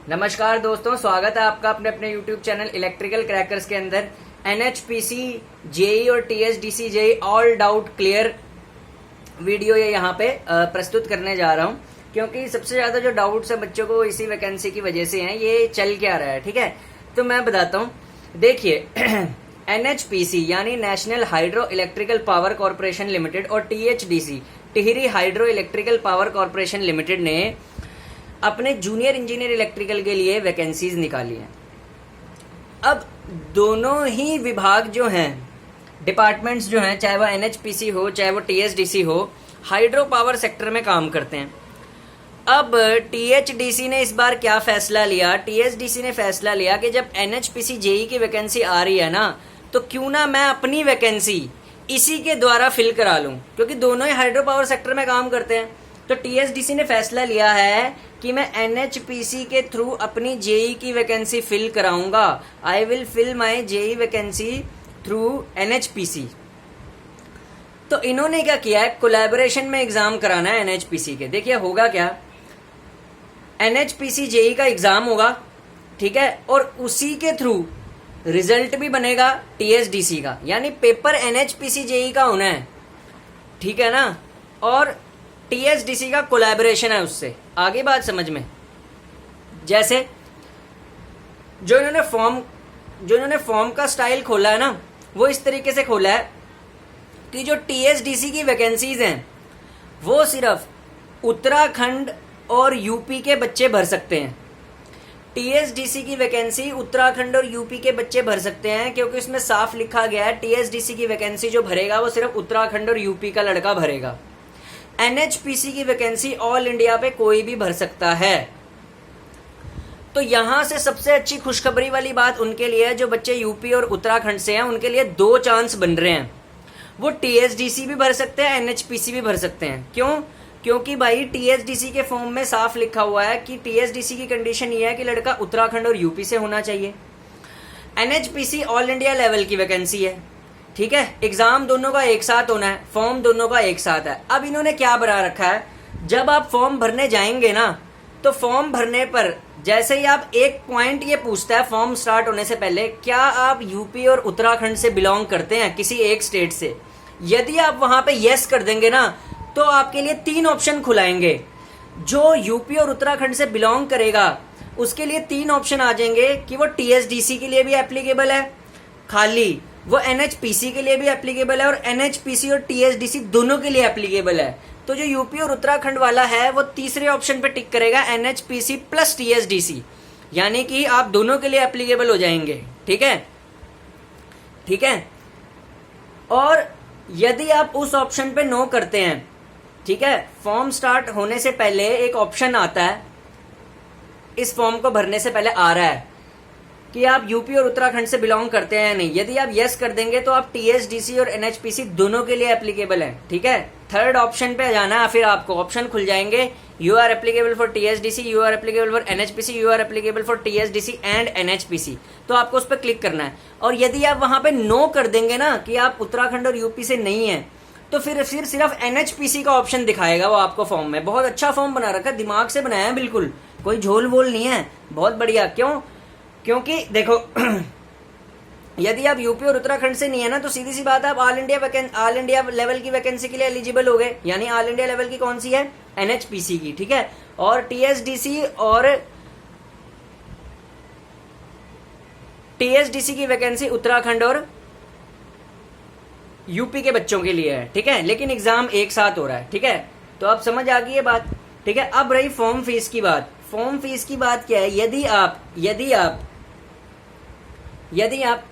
नमस्कार दोस्तों, स्वागत है आपका अपने अपने YouTube चैनल इलेक्ट्रिकल क्रैकर्स के अंदर। NHPC जेई और TSDC JE all doubt clear video ये यहाँ पे प्रस्तुत करने जा रहा हूँ, क्योंकि सबसे ज्यादा जो डाउट्स है बच्चों को इसी वैकेंसी की वजह से हैं। ये चल क्या रहा है, ठीक है, तो मैं बताता हूँ। देखिए NHPC यानी national hydro electrical power corporation limited और THDC Tehri hydro electrical power corporation limited ने अपने जूनियर इंजीनियर इलेक्ट्रिकल के लिए वैकेंसीज निकाली हैं। अब दोनों ही विभाग जो हैं, डिपार्टमेंट्स जो हैं, चाहे वो NHPC हो चाहे वो TSDC हो, हाइड्रो पावर सेक्टर में काम करते हैं। अब THDC ने इस बार क्या फैसला लिया, TSDC ने फैसला लिया कि जब NHPC जेई की वैकेंसी आ रही है ना, तो क्यों ना मैं अपनी वैकेंसी इसी के द्वारा फिल करा लूं, क्योंकि दोनों ही हाइड्रो पावर सेक्टर में काम करते हैं। तो TSDC ने फैसला लिया है कि मैं NHPC के थ्रू अपनी जेई की वैकेंसी फिल कराऊंगा। I will fill my JE vacancy through NHPC। तो इन्होंने क्या किया है, कोलैबोरेशन में एग्जाम कराना है NHPC के। देखिए होगा क्या, NHPC जेई का एग्जाम होगा, ठीक है, और उसी के थ्रू रिजल्ट भी बनेगा TSDC का, यानी पेपर NHPC जेई का होना है, ठीक है ना, और TSDC का कोलैबोरेशन है उससे। आगे बात समझ में, जैसे जो इन्होंने फॉर्म का स्टाइल खोला है ना, वो इस तरीके से खोला है कि जो TSDC की वैकेंसीज हैं वो सिर्फ उत्तराखंड और यूपी के बच्चे भर सकते हैं। TSDC की वैकेंसी उत्तराखंड और यूपी के बच्चे भर सकते हैं, क्योंकि उसमें साफ लिखा गया है TSDC की वैकेंसी जो भरेगा वो सिर्फ उत्तराखंड और यूपी का लड़का भरेगा। NHPC की वैकेंसी ऑल इंडिया पे कोई भी भर सकता है। तो यहां से सबसे अच्छी खुशखबरी वाली बात उनके लिए है जो बच्चे यूपी और उत्तराखंड से हैं, उनके लिए 2 चांस बन रहे हैं। वो TSDC भी भर सकते हैं, NHPC भी भर सकते हैं। क्यों? क्योंकि भाई TSDC के फॉर्म में साफ लिखा हुआ है कि TSDC की कंडीशन ये है कि लड़का उत्तराखंड और यूपी से होना चाहिए। NHPC ऑल इंडिया लेवल की वैकेंसी है, ठीक है, एग्जाम दोनों का एक साथ होना है, फॉर्म दोनों का एक साथ है। अब इन्होंने क्या बना रखा है, जब आप फॉर्म भरने जाएंगे ना, तो फॉर्म भरने पर जैसे ही आप एक पॉइंट ये पूछता है फॉर्म स्टार्ट होने से पहले, क्या आप यूपी और उत्तराखंड से बिलोंग करते हैं, किसी एक स्टेट से। यदि आप वहां पे यस कर देंगे ना, तो आपके लिए 3 ऑप्शन खुलाएंगे। जो यूपी और उत्तराखंड से बिलोंग करेगा उसके लिए 3 ऑप्शन आ जाएंगे कि वो TSDC के लिए भी एप्लीकेबल है, खाली वो NHPC के लिए भी एप्लीकेबल है, और NHPC और TSDC दोनों के लिए एप्लीकेबल है। तो जो यूपी और उत्तराखंड वाला है वो तीसरे ऑप्शन पे टिक करेगा NHPC प्लस TSDC, यानी कि आप दोनों के लिए एप्लीकेबल हो जाएंगे, ठीक है, ठीक है। और यदि आप उस ऑप्शन पे नो करते हैं, ठीक है, फॉर्म स्टार्ट होने से पहले एक ऑप्शन आता है, इस फॉर्म को भरने से पहले आ रहा है कि आप यूपी और उत्तराखंड से बिलोंग करते हैं या नहीं। यदि आप यस कर देंगे तो आप TSDC और NHPC दोनों के लिए एप्लीकेबल है, ठीक है। थर्ड ऑप्शन पे जाना है, फिर आपको ऑप्शन खुल जाएंगे, you are applicable for TSDC, you are applicable for NHPC, you are applicable for TSDC and NHPC। तो आपको उस पर क्लिक करना है, और यदि आप वहां पे नो कर देंगे ना कि आप उत्तराखंड और यूपी से नहीं है, तो फिर सिर्फ NHPC का ऑप्शन दिखाएगा वो आपको फॉर्म में। बहुत अच्छा फॉर्म बना रखा है, दिमाग से बनाया है, बिल्कुल कोई झोल वोल नहीं है, बहुत बढ़िया। क्यों? क्योंकि देखो यदि आप यूपी और उत्तराखंड से नहीं है ना, तो सीधी सी बात है आप ऑल इंडिया लेवल की वैकेंसी के लिए एलिजिबल हो गए। यानी ऑल इंडिया लेवल की कौन सी है, NHPC की, ठीक है। और TSDC की वैकेंसी उत्तराखंड और यूपी के बच्चों के लिए है, ठीक है, लेकिन एग्जाम एक साथ हो रहा है, ठीक है। तो आप समझ आ गई ये बात, ठीक है। अब रही फॉर्म फीस की बात। फॉर्म फीस की बात क्या है, यदि आप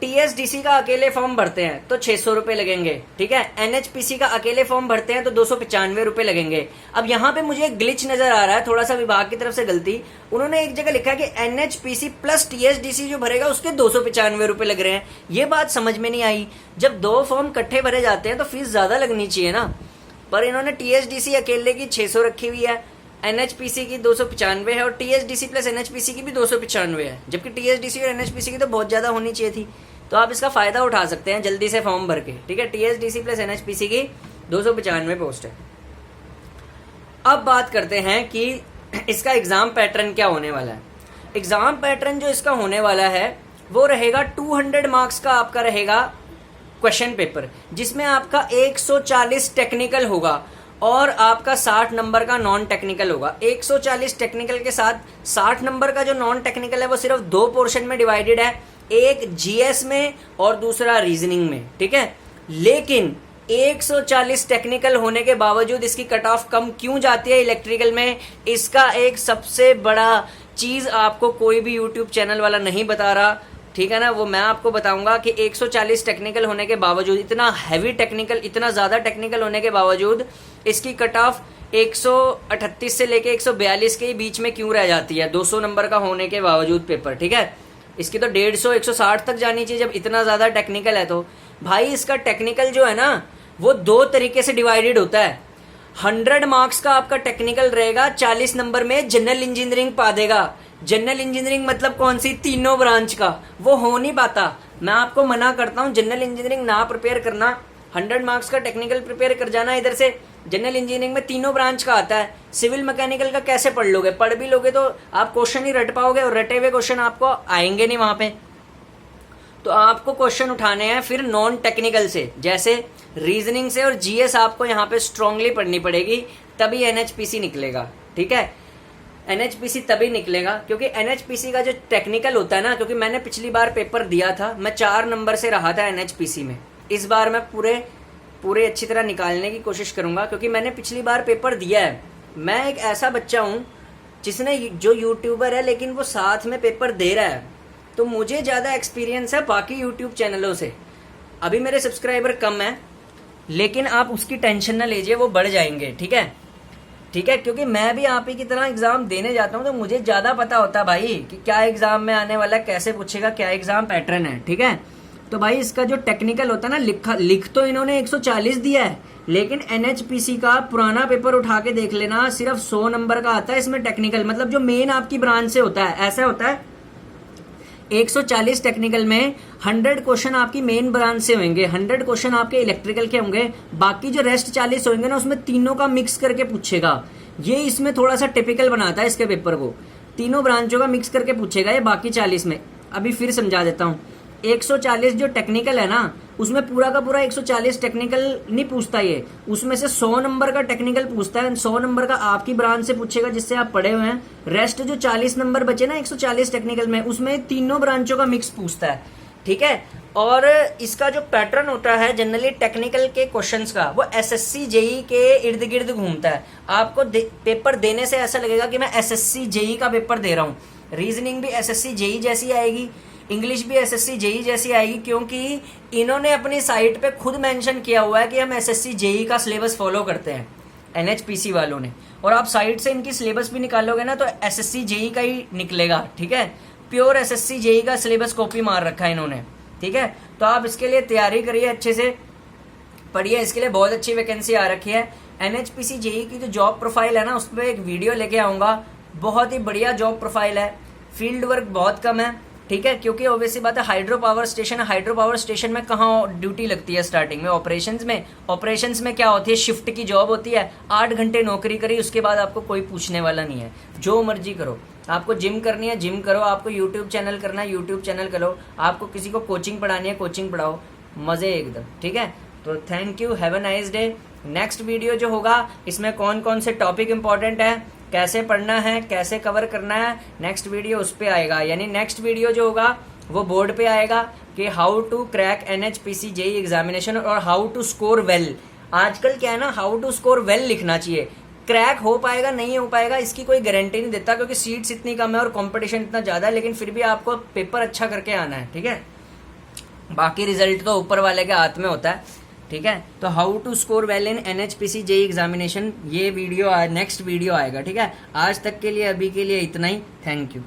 TSDC का अकेले फॉर्म भरते हैं तो 600 रुपए लगेंगे, ठीक है। NHPC का अकेले फॉर्म भरते हैं तो 295 रुपए लगेंगे। अब यहाँ पे मुझे एक ग्लिच नजर आ रहा है, थोड़ा सा विभाग की तरफ से गलती। उन्होंने एक जगह लिखा है कि NHPC प्लस TSDC जो भरेगा उसके 295 रुपए लग रहे हैं। ये बात समझ में नहीं आई। जब 2 फॉर्म इकट्ठे भरे जाते हैं तो फीस ज्यादा लगनी चाहिए ना, पर इन्होंने TSDC अकेले की 600 रखी हुई है, NHPC की 295 है, और TSDC प्लस NHPC की भी 295 है, जबकि TSDC और NHPC की तो बहुत ज्यादा होनी चाहिए थी। तो आप इसका फायदा उठा सकते हैं जल्दी से फॉर्म भर के, ठीक है। TSDC प्लस NHPC की 295 पोस्ट है। अब बात करते हैं कि इसका एग्जाम पैटर्न क्या होने वाला है। एग्जाम पैटर्न जो इसका होने वाला है वो रहेगा 200 मार्क्स का आपका रहेगा क्वेश्चन पेपर, जिसमें आपका 140 टेक्निकल होगा और आपका 60 नंबर का नॉन टेक्निकल होगा। 140 टेक्निकल के साथ 60 नंबर का जो नॉन टेक्निकल है वो सिर्फ 2 पोर्शन में डिवाइडेड है, एक जीएस में और दूसरा रीजनिंग में, ठीक है। लेकिन 140 टेक्निकल होने के बावजूद इसकी कट ऑफ कम क्यों जाती है इलेक्ट्रिकल में, इसका एक सबसे बड़ा चीज आपको कोई भी यूट्यूब चैनल वाला नहीं बता रहा, ठीक है ना। वो मैं आपको बताऊंगा कि 140 टेक्निकल होने के बावजूद, इतना हैवी टेक्निकल, इतना ज्यादा टेक्निकल होने के बावजूद इसकी कट ऑफ 138 से लेके 142 के बीच में क्यों रह जाती है, 200 नंबर का होने के बावजूद पेपर, ठीक है। इसकी तो 150 160 तक जानी चाहिए जब इतना ज्यादा टेक्निकल है। तो भाई इसका टेक्निकल जो है ना वो 2 तरीके से डिवाइडेड होता है। 100 मार्क्स का आपका टेक्निकल रहेगा, 40 नंबर में जनरल इंजीनियरिंग पा देगा। जनरल इंजीनियरिंग मतलब कौन सी, तीनों ब्रांच का, वो हो नहीं पाता। मैं आपको मना करता हूं जनरल इंजीनियरिंग ना प्रिपेयर करना, 100 मार्क्स का टेक्निकल प्रिपेयर कर जाना। इधर से जनरल इंजीनियरिंग में तीनों ब्रांच का आता है। सिविल मैकेनिकल का कैसे पढ़ लोगे, पढ़ भी लोगे तो आप क्वेश्चन ही रट पाओगे और रटे हुए क्वेश्चन आपको आएंगे नहीं वहां पे। तो आपको क्वेश्चन उठाने हैं फिर नॉन टेक्निकल से, जैसे रीजनिंग से और जीएस आपको यहाँ पे स्ट्रांगली पढ़नी पड़ेगी, तभी एनएचपीसी निकलेगा, ठीक है। एनएचपीसी तभी निकलेगा क्योंकि एनएचपीसी का जो टेक्निकल होता है ना, क्योंकि मैंने पिछली बार पेपर दिया था, मैं 4 नंबर से रहा था एनएचपीसी में। इस बार मैं पूरे अच्छी तरह निकालने की कोशिश करूंगा क्योंकि मैंने पिछली बार पेपर दिया है। मैं एक ऐसा बच्चा हूं जिसने, जो यूट्यूबर है लेकिन वो साथ में पेपर दे रहा है, तो मुझे ज्यादा एक्सपीरियंस है बाकी यूट्यूब चैनलों से। अभी मेरे सब्सक्राइबर कम है लेकिन आप उसकी टेंशन ना लीजिए, वो बढ़ जाएंगे, ठीक है, ठीक है। क्योंकि मैं भी आप ही की तरह एग्जाम देने जाता हूं तो मुझे ज्यादा पता होता है भाई कि क्या एग्जाम में आने वाला है, कैसे पूछेगा, क्या एग्जाम पैटर्न है, ठीक है। तो भाई इसका जो टेक्निकल होता है ना, लिख तो इन्होंने 140 दिया है, लेकिन एनएचपीसी का पुराना पेपर उठा के देख लेना, सिर्फ 100 नंबर का आता है इसमें टेक्निकल, मतलब जो मेन आपकी ब्रांच से होता है। ऐसा होता है 140 टेक्निकल में 100 क्वेश्चन आपकी मेन ब्रांच से होंगे, 100 क्वेश्चन आपके इलेक्ट्रिकल के होंगे, बाकी जो रेस्ट 40 होंगे ना उसमें तीनों का मिक्स करके पूछेगा। ये इसमें थोड़ा सा टिपिकल बनाता है इसके पेपर को, तीनों ब्रांचों का मिक्स करके पूछेगा ये बाकी 40 में। अभी फिर समझा देता हूँ, 140 जो टेक्निकल है ना उसमें पूरा का पूरा 140 टेक्निकल नहीं पूछता ये, उसमें से 100 नंबर का टेक्निकल पूछता है। 100 नंबर का आपकी ब्रांच से पूछेगा जिससे आप पढ़े हुए हैं, रेस्ट जो 40 नंबर बचे ना 140 टेक्निकल में, उसमें तीनों ब्रांचों का मिक्स पूछता है, ठीक है। और इसका जो पैटर्न होता है जनरली टेक्निकल के क्वेश्चंस का, वो एसएससी जेई के इर्द गिर्द घूमता है। आपको पेपर देने से ऐसा लगेगा कि मैं एसएससी जेई का पेपर दे रहा हूँ। रीजनिंग भी एसएससी जेई जैसी आएगी, इंग्लिश भी एसएससी जेई जैसी आएगी, क्योंकि इन्होंने अपनी साइट पे खुद मेंशन किया हुआ है कि हम एसएससी जेई का सिलेबस फॉलो करते हैं, एनएचपीसी वालों ने। और आप साइट से इनकी सिलेबस भी निकालोगे ना तो एसएससी जेई का ही निकलेगा, ठीक है। प्योर एसएससी जेई का सिलेबस कॉपी मार रखा है इन्होंने, ठीक है। तो आप इसके लिए तैयारी करिए, अच्छे से पढ़िए, इसके लिए बहुत अच्छी वैकेंसी आ रखी है। एनएचपीसी जेई की जो जॉब प्रोफाइल है ना उस पर एक वीडियो लेके आऊंगा, बहुत ही बढ़िया जॉब प्रोफाइल है, फील्ड वर्क बहुत कम है, ठीक है। क्योंकि ऑब्वियसली बात है हाइड्रो पावर स्टेशन है, हाइड्रो पावर स्टेशन में कहाँ ड्यूटी लगती है स्टार्टिंग में, ऑपरेशंस में क्या होती है, शिफ्ट की जॉब होती है, 8 घंटे नौकरी करी, उसके बाद आपको कोई पूछने वाला नहीं है, जो मर्जी करो। आपको जिम करनी है जिम करो, आपको यूट्यूब चैनल करना है यूट्यूब चैनल करो, आपको किसी को कोचिंग पढ़ानी है कोचिंग पढ़ाओ, मजे एकदम, ठीक है। तो thank you, have a nice day. Next video जो होगा इसमें कौन कौन से टॉपिक इंपॉर्टेंट है, कैसे पढ़ना है, कैसे कवर करना है, नेक्स्ट वीडियो उस पे आएगा। यानी नेक्स्ट वीडियो जो होगा वो बोर्ड पे आएगा कि how to crack NHPC JE examination और हाउ टू स्कोर वेल। आजकल क्या है ना, हाउ टू स्कोर वेल लिखना चाहिए, क्रैक हो पाएगा नहीं हो पाएगा इसकी कोई गारंटी नहीं देता, क्योंकि सीट्स इतनी कम है और कंपटीशन इतना ज्यादा है, लेकिन फिर भी आपको पेपर अच्छा करके आना है, ठीक है। बाकी रिजल्ट तो ऊपर वाले के हाथ में होता है, ठीक है। तो how to score well in NHPC JE examination, ये वीडियो नेक्स्ट वीडियो आएगा, ठीक है। आज तक के लिए, अभी के लिए इतना ही, थैंक यू।